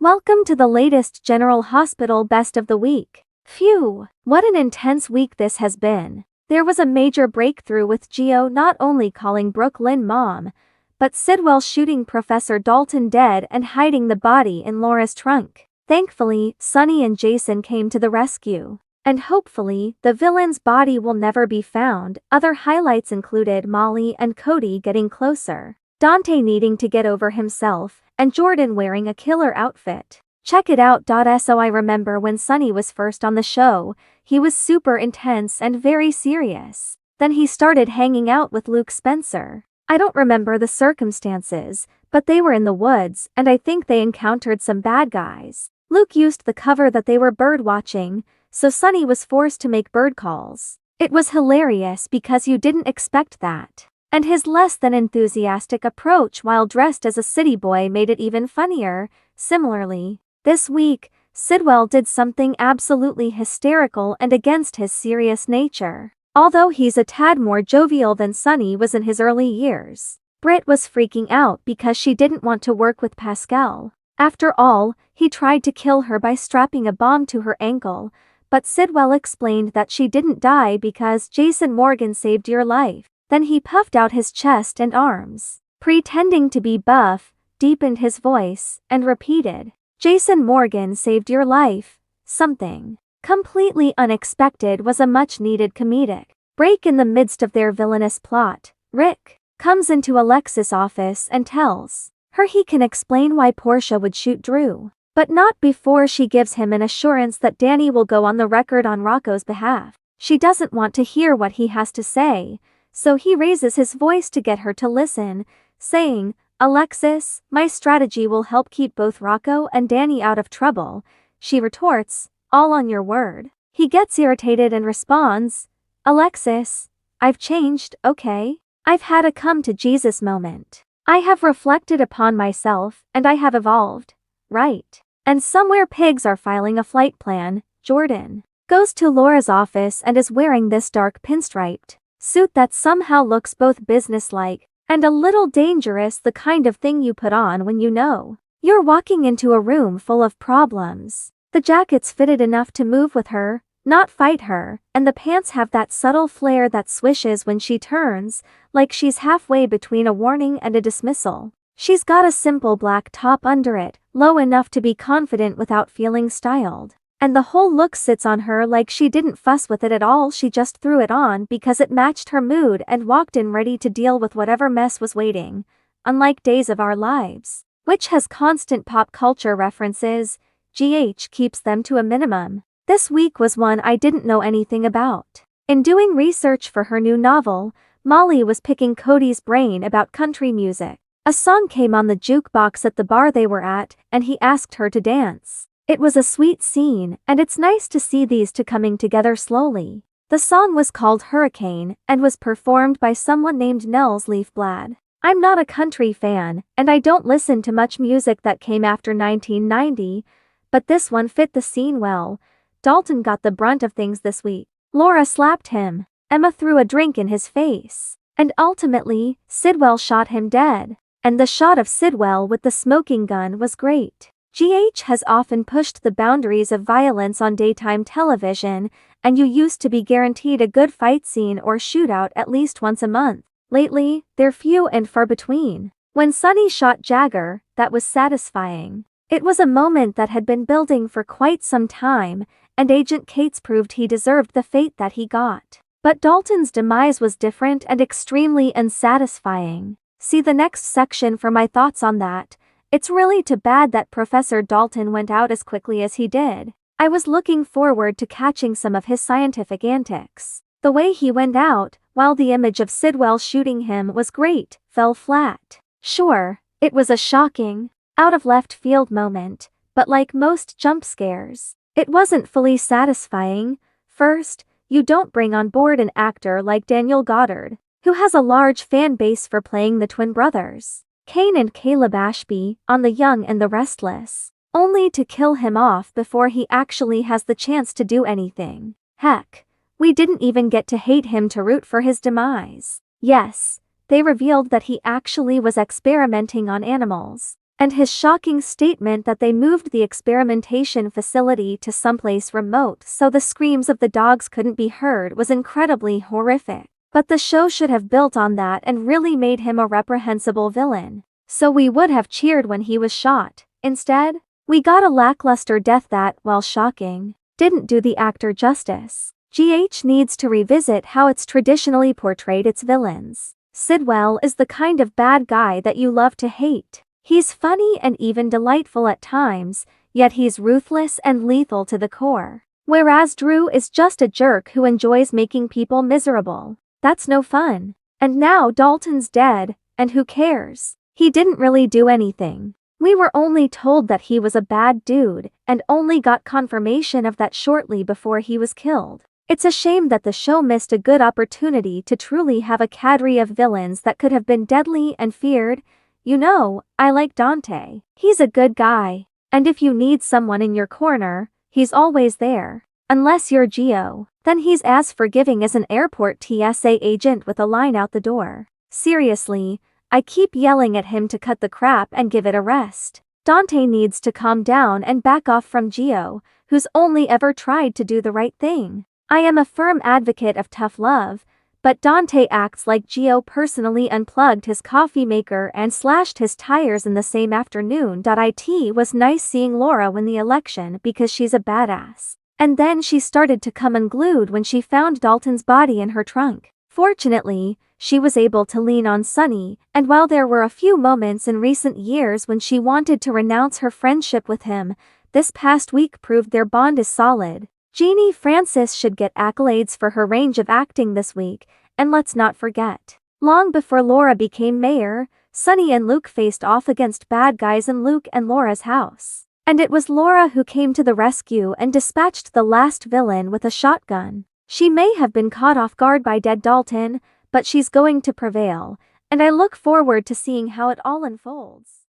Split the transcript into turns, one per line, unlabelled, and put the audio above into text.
Welcome to the latest General Hospital Best of the Week. Phew, what an intense week this has been. There was a major breakthrough with Gio not only calling Brooklyn mom, but Sidwell shooting Professor Dalton dead and hiding the body in Laura's trunk. Thankfully, Sunny and Jason came to the rescue. And hopefully, the villain's body will never be found. Other highlights included Molly and Cody getting closer, Dante needing to get over himself, and Jordan wearing a killer outfit. Check it out. So I remember when Sunny was first on the show, he was super intense and very serious. Then he started hanging out with Luke Spencer. I don't remember the circumstances, but they were in the woods, and I think they encountered some bad guys. Luke used the cover that they were bird watching, so Sunny was forced to make bird calls. It was hilarious because you didn't expect that. And his less than enthusiastic approach while dressed as a city boy made it even funnier. Similarly, this week, Sidwell did something absolutely hysterical and against his serious nature. Although he's a tad more jovial than Sunny was in his early years, Britt was freaking out because she didn't want to work with Pascal. After all, he tried to kill her by strapping a bomb to her ankle, but Sidwell explained that she didn't die because Jason Morgan saved your life. Then he puffed out his chest and arms, pretending to be buff, deepened his voice, and repeated, "Jason Morgan saved your life." Something completely unexpected was a much-needed comedic break in the midst of their villainous plot. Rick comes into Alexis' office and tells her he can explain why Portia would shoot Drew, but not before she gives him an assurance that Danny will go on the record on Rocco's behalf. She doesn't want to hear what he has to say, so he raises his voice to get her to listen, saying, "Alexis, my strategy will help keep both Rocco and Danny out of trouble." She retorts, "All on your word." He gets irritated and responds, "Alexis, I've changed, okay? I've had a come to Jesus moment. I have reflected upon myself and I have evolved, right? And somewhere pigs are filing a flight plan." Jordan goes to Laura's office and is wearing this dark pinstriped suit that somehow looks both businesslike and a little dangerous, the kind of thing you put on when you know you're walking into a room full of problems. The jacket's fitted enough to move with her, not fight her, and the pants have that subtle flare that swishes when she turns, like she's halfway between a warning and a dismissal. She's got a simple black top under it, low enough to be confident without feeling styled. And the whole look sits on her like she didn't fuss with it at all. She just threw it on because it matched her mood and walked in ready to deal with whatever mess was waiting. Unlike Days of Our Lives, which has constant pop culture references, GH keeps them to a minimum. This week was one I didn't know anything about. In doing research for her new novel, Molly was picking Cody's brain about country music. A song came on the jukebox at the bar they were at, and he asked her to dance. It was a sweet scene, and it's nice to see these two coming together slowly. The song was called Hurricane, and was performed by someone named Nels Leafblad. I'm not a country fan, and I don't listen to much music that came after 1990, but this one fit the scene well. Dalton got the brunt of things this week. Laura slapped him, Emma threw a drink in his face, and ultimately, Sidwell shot him dead. And the shot of Sidwell with the smoking gun was great. GH has often pushed the boundaries of violence on daytime television, and you used to be guaranteed a good fight scene or shootout at least once a month. Lately, they're few and far between. When Sunny shot Jagger, that was satisfying. It was a moment that had been building for quite some time, and Agent Cates proved he deserved the fate that he got. But Dalton's demise was different and extremely unsatisfying. See the next section for my thoughts on that. It's really too bad that Professor Dalton went out as quickly as he did. I was looking forward to catching some of his scientific antics. The way he went out, while the image of Sidwell shooting him was great, fell flat. Sure, it was a shocking, out-of-left-field moment, but like most jump scares, it wasn't fully satisfying. First, you don't bring on board an actor like Daniel Goddard, who has a large fan base for playing the twin brothers, Kane and Caleb Ashby, on The Young and the Restless, only to kill him off before he actually has the chance to do anything. Heck, we didn't even get to hate him to root for his demise. Yes, they revealed that he actually was experimenting on animals. And his shocking statement that they moved the experimentation facility to someplace remote so the screams of the dogs couldn't be heard was incredibly horrific. But the show should have built on that and really made him a reprehensible villain. So we would have cheered when he was shot. Instead, we got a lackluster death that, while shocking, didn't do the actor justice. GH needs to revisit how it's traditionally portrayed its villains. Sidwell is the kind of bad guy that you love to hate. He's funny and even delightful at times, yet he's ruthless and lethal to the core. Whereas Drew is just a jerk who enjoys making people miserable. That's no fun. And now Dalton's dead, and who cares? He didn't really do anything. We were only told that he was a bad dude, and only got confirmation of that shortly before he was killed. It's a shame that the show missed a good opportunity to truly have a cadre of villains that could have been deadly and feared. You know, I like Dante. He's a good guy. And if you need someone in your corner, he's always there. Unless you're Geo, then he's as forgiving as an airport TSA agent with a line out the door. Seriously, I keep yelling at him to cut the crap and give it a rest. Dante needs to calm down and back off from Geo, who's only ever tried to do the right thing. I am a firm advocate of tough love, but Dante acts like Geo personally unplugged his coffee maker and slashed his tires in the same afternoon. It was nice seeing Laura win the election because she's a badass. And then she started to come unglued when she found Dalton's body in her trunk. Fortunately, she was able to lean on Sonny, and while there were a few moments in recent years when she wanted to renounce her friendship with him, this past week proved their bond is solid. Jeannie Francis should get accolades for her range of acting this week, and let's not forget, long before Laura became mayor, Sonny and Luke faced off against bad guys in Luke and Laura's house. And it was Laura who came to the rescue and dispatched the last villain with a shotgun. She may have been caught off guard by dead Dalton, but she's going to prevail, and I look forward to seeing how it all unfolds.